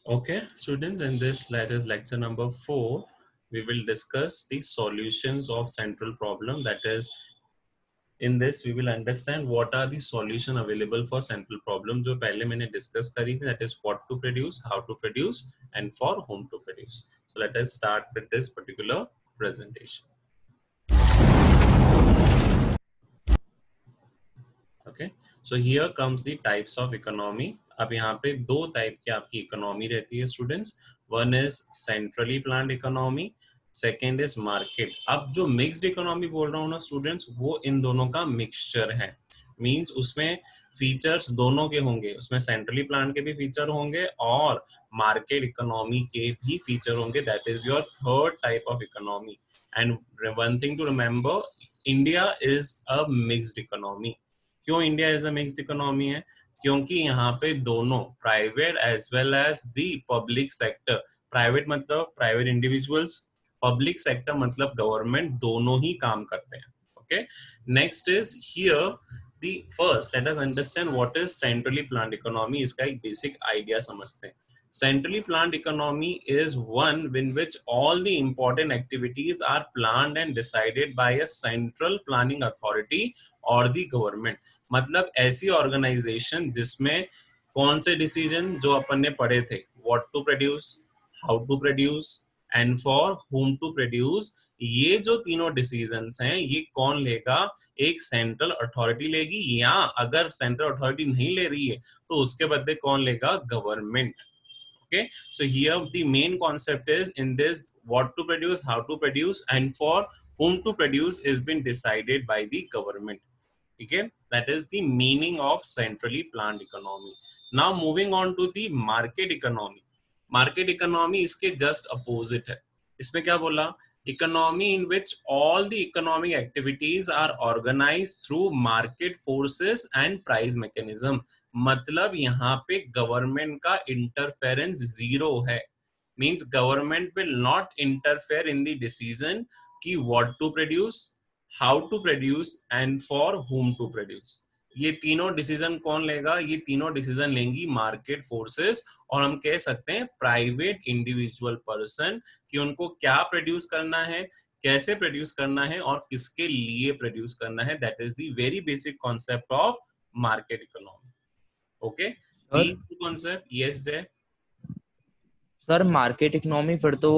Okay, students, in this that is lecture number 4, we will discuss the solutions of central problem. That is, in this we will understand what are the solution available for central problem जो पहले मैंने discuss करी थी, that is what to produce, how to produce, and for whom to produce. So let us start with this particular presentation. Okay, so here comes the types of economy. अब यहाँ पे दो type की आपकी economy रहती है students. One is centrally planned economy, second is market. अब जो मिक्स्ड इकोनॉमी बोल रहा हूँ ना स्टूडेंट्स, वो इन दोनों का मिक्सचर है. मींस उसमें फीचर्स दोनों के होंगे, उसमें सेंट्रली प्लान के भी फीचर होंगे और मार्केट इकोनॉमी के भी फीचर होंगे. That is your third type of economy. And one thing to remember, India is a mixed economy. क्यों India is a mixed economy है? क्योंकि यहाँ पे दोनों private as well as the public sector, private मतलब private individuals, public sector मतलब government, दोनों ही काम करते हैं. Okay, next is here the first let us understand what is centrally planned economy. इसका एक बेसिक आइडिया समझते हैं. Centrally planned economy is one in which all the important activities are planned and decided by a central planning authority or the government. मतलब ऐसी organisation जिसमें कौन से decision जो अपन ने पढ़े थे, what to produce, how to produce and for whom to produce, ये जो तीनों डिसीजंस हैं ये कौन लेगा? एक सेंट्रल अथॉरिटी लेगी, या अगर सेंट्रल अथॉरिटी नहीं ले रही है तो उसके बदले कौन लेगा? Government. Okay, so here the main concept is in this what to produce, how to produce, and for whom to produce is been decided by the government. Okay, that is the meaning of centrally planned economy. Now moving on to the market economy. Market economy इसके just opposite है. इसमें क्या बोला? Economy in which all the economic activities are organized through market forces and price mechanism. मतलब यहाँ पे government का interference zero है. Means government will not interfere in the decision कि what to produce, how to produce and for whom to produce. ये तीनों decision कौन लेगा? ये तीनों डिसीजन लेंगी मार्केट फोर्सेस, और हम कह सकते हैं प्राइवेट इंडिविजुअल पर्सन, कि उनको क्या प्रोड्यूस करना है, कैसे प्रोड्यूस करना है और किसके लिए प्रोड्यूस करना है. That is the very basic concept of market economy. Okay, sir concept. Yes जय. सर मार्केट इकोनॉमी फिर तो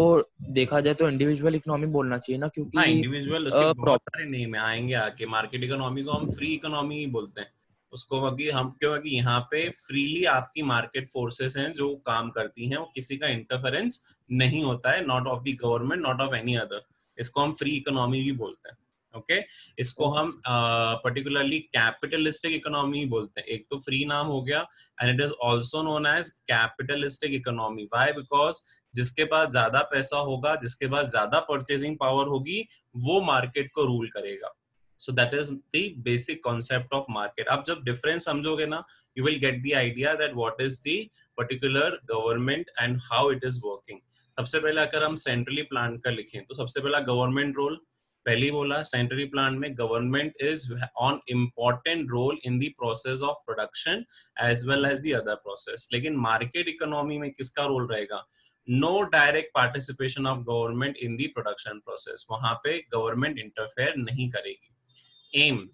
देखा जाए तो इंडिविजुअल इकोनॉमी बोलना चाहिए ना, क्योंकि हाँ, इंडिविजुअल उसके बहुत प्रॉपर सारे नेम है, आएंगे आके. मार्केट इकोनॉमी को हम फ्री इकोनॉमी ही बोलते हैं उसको, क्योंकि हम क्योंकि यहाँ पे फ्रीली आपकी मार्केट फोर्सेस हैं जो काम करती हैं, वो किसी का इंटरफेरेंस नहीं होता है, not of the government, not of any other. इसको हम फ्री इकोनॉमी भी बोलते हैं. ओके, इसको हम पर्टिकुलरली कैपिटलिस्टिक इकोनॉमी बोलते हैं. एक तो फ्री नाम हो गया, and it is also known as capitalistic economy. Why? Because जिसके पास ज्यादा पैसा होगा, जिसके पास ज्यादा परचेजिंग पावर होगी, वो मार्केट को रूल करेगा. So that is the basic concept of market. आप जब डिफरेंस समझोगे ना, you will get the idea that what is the particular government and how it is working. सबसे पहले अगर हम सेंट्रली प्लान का लिखें तो सबसे पहला गवर्नमेंट रोल. पहले ही बोला, सेंट्रली प्लान में government is on important role in the process of production as well as the other process. लेकिन मार्केट इकोनॉमी में किसका रोल रहेगा? No direct participation of government in the production process. वहां पे गवर्नमेंट इंटरफेयर नहीं करेगी. M,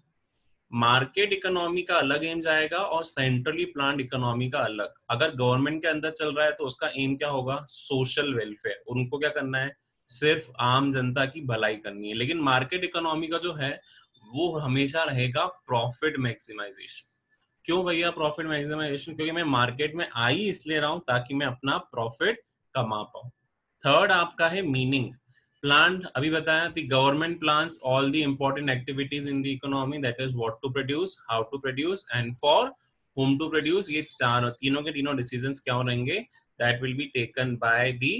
market economy का अलग एम जाएगा और सेंट्रली प्लान्ड इकोनॉमी का अलग. अगर गवर्नमेंट के अंदर चल रहा है तो उसका एम क्या होगा? Social welfare. उनको क्या करना है? सिर्फ आम जनता की भलाई करनी है. लेकिन मार्केट इकोनॉमी का जो है वो हमेशा रहेगा प्रॉफिट मैक्सिमाइजेशन. क्यों भैया प्रॉफिट मैक्सिमाइजेशन? क्योंकि मैं मार्केट में आ ही इसलिए रहा हूं ताकि मैं अपना प्रॉफिट कमा पाऊं. थर्ड आपका है मीनिंग. प्लान अभी बताया, the government plans all the important activities in the economy, that is what to produce, how to produce and for whom to produce. ये तीनों के तीनों डिसीजंस क्या रहेंगे? That will be taken by the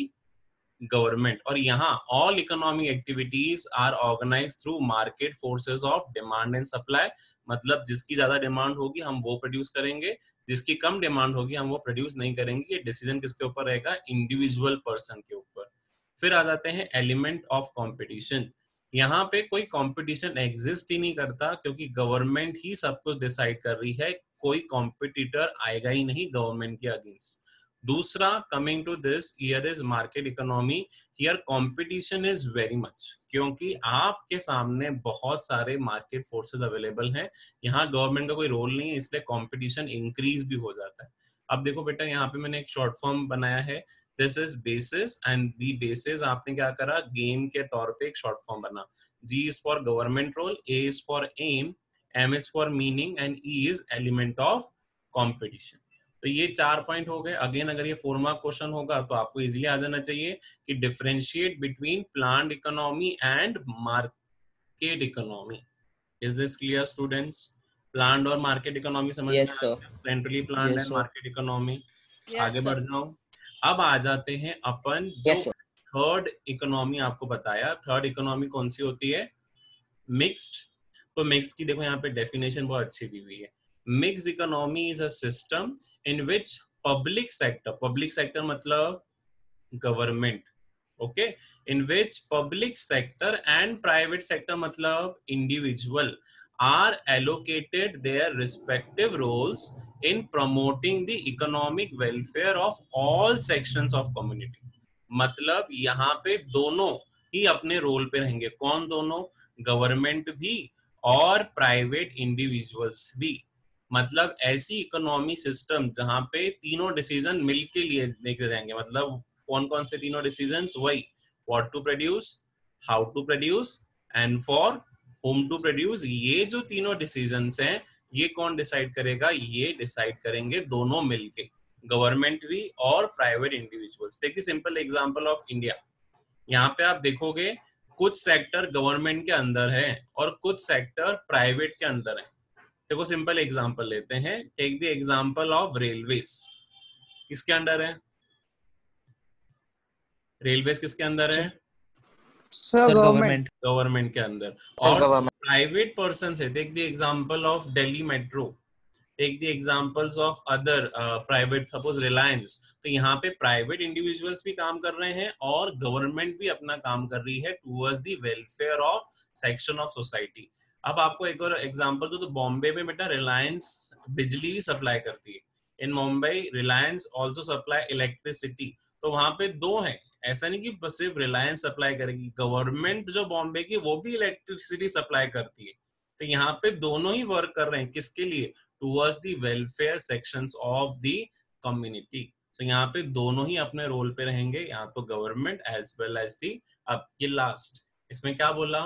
government. और यहाँ all economic activities are organise through market forces of demand and supply. मतलब जिसकी ज्यादा डिमांड होगी हम वो प्रोड्यूस करेंगे, जिसकी कम डिमांड होगी हम वो प्रोड्यूस नहीं करेंगे. ये डिसीजन किसके ऊपर रहेगा? इंडिविजुअल पर्सन के ऊपर. फिर आ जाते हैं एलिमेंट ऑफ कंपटीशन. यहाँ पे कोई कंपटीशन एग्जिस्ट ही नहीं करता, क्योंकि गवर्नमेंट ही सब कुछ डिसाइड कर रही है. कोई कॉम्पिटिटर आएगा ही नहीं गवर्नमेंट के अगेंस्ट. दूसरा, coming to this here is market economy, here competition is very much, क्योंकि आपके सामने बहुत सारे मार्केट फोर्सेस अवेलेबल हैं, यहाँ गवर्नमेंट का कोई रोल नहीं है, इसलिए कंपटीशन इंक्रीज भी हो जाता है। अब देखो बेटा, यहाँ पे मैंने एक शॉर्ट फॉर्म बनाया है, this is basis, and the basis आपने क्या करा, गेम के तौर पे एक शॉर्ट फॉर्म बना, G is for government role, A is for aim, M is for meaning, and E is element of competition. तो ये 4 पॉइंट हो गए। अगेन अगर ये 4 मार्क क्वेश्चन होगा तो आपको इजीली आ जाना चाहिए कि differentiate between planned economy and market economy. Is this clear students? Planned और मार्केट इकोनॉमी समझ में Yes, आ sir. गया, centrally planned Yes, and sir. Market economy. Yes, आगे sir. बढ़ जाऊं, अब आ जाते हैं अपन जो Yes, sir. थर्ड इकोनॉमी आपको बताया। थर्ड इकोनॉमी कौन सी होती है? मिक्स्ड। तो मिक्स की देखो यहाँ पे डेफिनेशन बहुत अच्छी दी हुई है। Mixed economy is a system in which public sector मतलब government, okay, in which public sector and private sector मतलब individual are allocated their respective roles in promoting the economic welfare of all sections of community। मतलब यहाँ पे दोनों ही अपने role पे रहेंगे। कौन दोनों? गवर्नमेंट भी और प्राइवेट इंडिविजुअल्स भी। मतलब ऐसी इकोनॉमी सिस्टम जहाँ पे तीनों डिसीजन मिलके लिए लेके जाएंगे। मतलब कौन कौन से तीनों डिसीजंस? वही, what to produce, how to produce and for whom to produce. ये जो तीनों डिसीजंस हैं, ये कौन डिसाइड करेगा? ये डिसाइड करेंगे दोनों मिलके, गवर्नमेंट भी और प्राइवेट इंडिविजुअल्स। देखिए सिंपल एग्जांपल ऑफ इंडिया, यहाँ पे आप देखोगे कुछ सेक्टर गवर्नमेंट के अंदर है और कुछ सेक्टर प्राइवेट के अंदर है। देखो सिंपल एग्जांपल लेते हैं, take the example of railways. किसके अंडर है रेलवेज? किसके अंदर है? Sir, government. गवर्नमेंट के अंदर। Sir, और government. प्राइवेट पर्सन है, take the example of Delhi Metro, take the examples of other private, suppose Reliance. तो यहाँ पे प्राइवेट इंडिविजुअल्स भी काम कर रहे हैं और गवर्नमेंट भी अपना काम कर रही है towards the welfare of section of society. अब आपको एक और एग्जांपल दो, तो बॉम्बे में बेटा रिलायंस बिजली भी सप्लाई करती है। In Mumbai Reliance also supply electricity. तो वहां पे दो हैं, ऐसा नहीं कि बस सिर्फ रिलायंस सप्लाई करेगी, गवर्नमेंट जो बॉम्बे की वो भी इलेक्ट्रिसिटी सप्लाई करती है। तो यहाँ पे दोनों ही वर्क कर रहे हैं, किसके लिए? Towards the welfare sections of the community. तो यहाँ पे दोनों ही अपने रोल पे रहेंगे, यहाँ तो government as well as the. अब ये लास्ट, इसमें क्या बोला?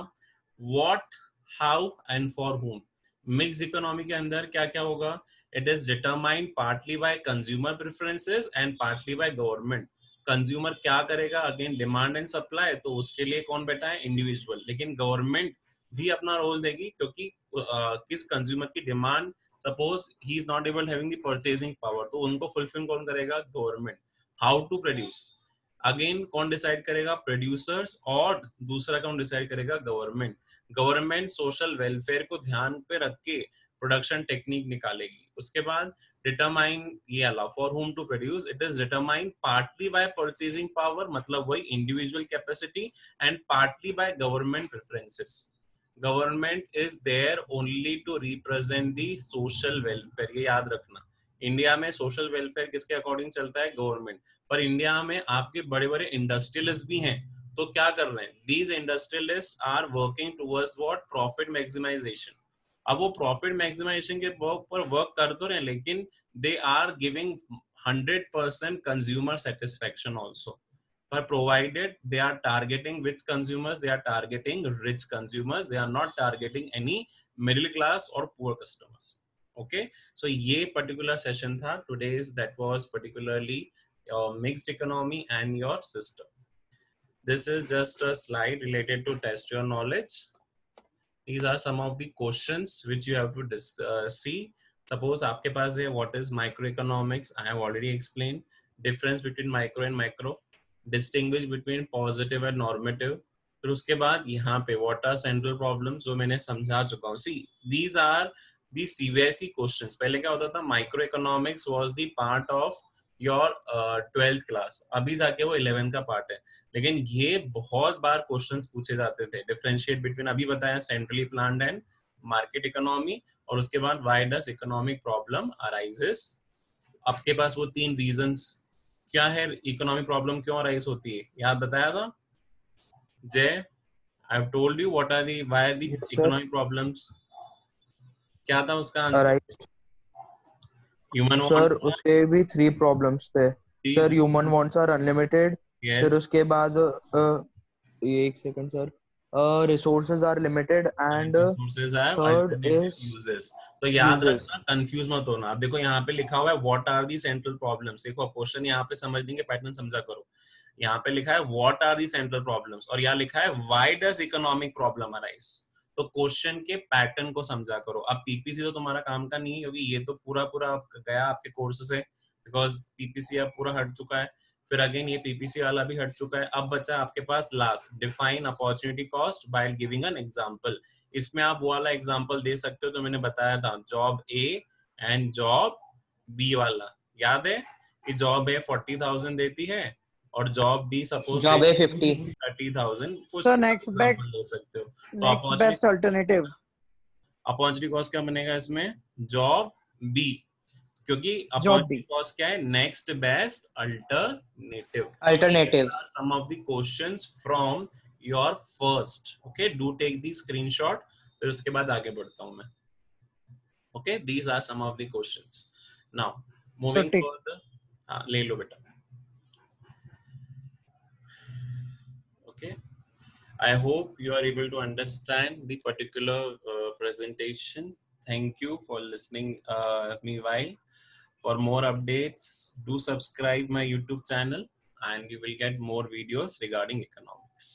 What, how and for whom। Mixed economy के अंदर क्या क्या होगा? It is determined partly by consumer preferences and partly by government. Consumer क्या करेगा? अगेन डिमांड एंड सप्लाई, तो उसके लिए कौन बैठा है? इंडिविजुअल। लेकिन गवर्नमेंट भी अपना रोल देगी, क्योंकि किस कंज्यूमर की demand, suppose he is not able having the purchasing power, तो उनको फुलफिल कौन करेगा? Government. How to produce, again कौन डिसाइड करेगा? प्रोड्यूसर्स। और दूसरा कौन डिसाइड करेगा? गवर्नमेंट। गवर्नमेंट सोशल वेलफेयर को ध्यान पे रख के प्रोडक्शन टेक्निक निकालेगी। उसके बाद determine ये allow for whom to produce, it is determined partly by purchasing power, मतलब वही individual capacity, and partly by government preferences। government is there only to represent the social welfare। ये याद रखना, India में सोशल वेलफेयर किसके according चलता है? Government. पर इंडिया में आपके बड़े बड़े इंडस्ट्रियलिस्ट भी हैं, तो क्या कर रहे हैं? these industrialists are working towards what? profit maximization। अब वो प्रॉफिट मैक्सिमाइजेशन के वर्क पर वर्क कर तो रहे, लेकिन they are giving 100% consumer satisfaction also, पर provided they are targeting which consumers? They are targeting rich consumers, they are not targeting any middle class और पुअर कस्टमर्स। ओके, सो ये particular session था today's, that was particularly mixed economy and your system. This is just a slide related to test your knowledge. These are some of the questions which you have to see। Suppose आपके पास है what is microeconomics, I have already explained difference between micro and macro, distinguish between positive and normative। फिर उसके बाद यहाँ पे what are central problems, जो मैंने समझा चुका हूँ। See, these are the CBSE questions। पहले क्या होता था? microeconomics was the part of your 12th class, अभी जाके वो 11th का पार्ट है। लेकिन ये बहुत बार क्वेश्चंस पूछे जाते थे। डिफरेंशिएट बिटवीन, अभी बताया, centrally planned and market economy, और उसके बाद why does economic problem arises. आपके पास वो 3 रीजंस क्या है इकोनॉमिक प्रॉब्लम, क्यों राइज होती है, याद बताया था Jay? I have told you what are the why the Yes, sir. Economic problems, क्या था उसका answer? Arise. Human sir wants, उसके भी 3 प्रॉब्लम्स थे sir. Human wants are unlimited. फिर यस, उसके बाद ये एक second sir. Resources are limited and and resources have third alternative is uses. तो याद यूजेस. रखना, कंफ्यूज मत होना. अब देखो यहाँ पे लिखा हुआ है what are the central problems. देखो क्वेश्चन यहाँ पे समझने के पैटर्न समझा करो. यहाँ पे लिखा है what are the central problems और यहाँ लिखा है why does economic problem arise. तो क्वेश्चन के पैटर्न को समझा करो. अब पीपीसी तो तुम्हारा काम का नहीं है क्योंकि ये तो पूरा पूरा गया आपके कोर्स से, बिकॉज पीपीसी अब पूरा हट चुका है. फिर अगेन ये पीपीसी वाला भी हट चुका है. अब बचा आपके पास last, define opportunity cost by giving an example. इसमें आप वो वाला एग्जांपल दे सकते हो तो मैंने बताया था, job A and job B वाला. याद है कि जॉब ए 40,000 देती है और जॉब बी सपोज जॉब देती है है 50. 30,000. कुछ सर नेक्स्ट एग्जांपल ले सकते हो. तो next best alternative. Opportunity cost क्या बनेगा इसमें? जॉब बी, क्योंकि जॉब बी. अपॉर्चुनिटी कॉस्ट क्या है? Next best alternative. Alternative. Some of the questions from your first. Okay, do take the screenshot. फिर उसके बाद आगे बढ़ता हूँ मैं. Okay, these are some of the questions. Now moving take. further. हाँ ले लो बेटा. Okay, I hope you are able to understand the particular presentation. Thank you for listening me while. For more updates, do subscribe my YouTube channel and you will get more videos regarding economics.